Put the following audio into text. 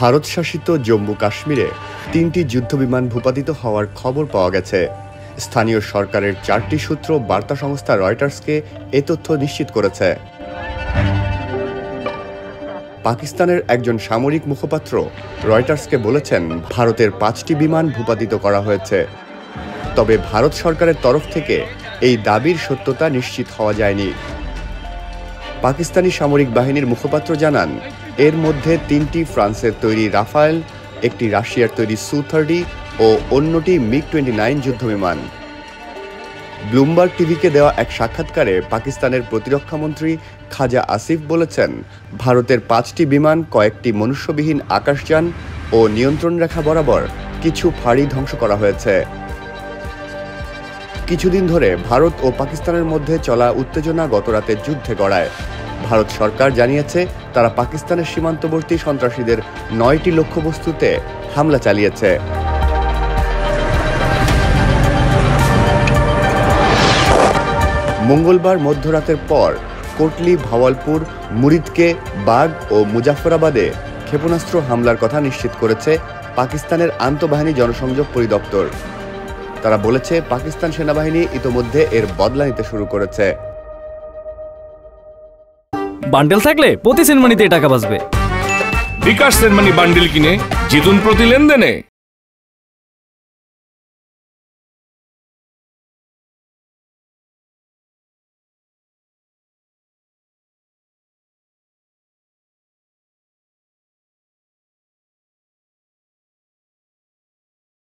ভারত শাসিত জম্মু কাশ্মীরে ৩টি যুদ্ধবিমান ভূপাতিত হওয়ার খবর পাওয়া গেছে। স্থানীয় সরকারের 4টি সূত্র বার্তা সংস্থা রয়টার্সকে এ তথ্য নিশ্চিত করেছে। পাকিস্তানের একজন সামরিক মুখপাত্র রয়টার্সকে বলেছেন, ভারতের 5টি বিমান ভূপাতিত করা হয়েছে। তবে ভারত সরকারের তরফ থেকে এই দাবির সত্যতা নিশ্চিত হওয়া যায়নি। পাকিস্তানি সামরিক বাহিনীর মুখপাত্র জানান, এর মধ্যে 3টি ফ্রান্সের তৈরি রাফায়েল, একটি রাশিয়ার তৈরি সু-30 ও অন্যটি মিগ-29 যুদ্ধবিমান। ব্লুমবার্গ টিভিকে দেওয়া এক সাক্ষাৎকারে পাকিস্তানের প্রতিরক্ষামন্ত্রী খাজা আসিফ বলেছেন, ভারতের 5টি বিমান, কয়েকটি মনুষ্যবিহীন আকাশযান ও নিয়ন্ত্রণ রেখা বরাবর কিছু ফাঁড়ি ধ্বংস করা হয়েছে। কিছুদিন ধরে ভারত ও পাকিস্তানের মধ্যে চলা উত্তেজনা গতরাতে যুদ্ধে গড়ায়। ভারত সরকার জানিয়েছে, তারা পাকিস্তানের সীমান্তবর্তী সন্ত্রাসীদের 9টি লক্ষ্যবস্তুতে হামলা চালিয়েছে। মঙ্গলবার মধ্যরাতের পর কোটলি, ভাওয়ালপুর, মুরিদকে, বাগ ও মুজাফফরাবাদে ক্ষেপণাস্ত্র হামলার কথা নিশ্চিত করেছে পাকিস্তানের আন্তঃবাহিনী জনসংযোগ পরিদপ্তর। তারা বলেছে, পাকিস্তান সেনাবাহিনী ইতোমধ্যে এর বদলা নিতে শুরু করেছে। বান্ডেল থাকলে প্রতি সেনমানিতে টাকা বাঁচবে। বিকাশ সেনমানি বান্ডেল কিনে জিতুন প্রতি লেনদেনে।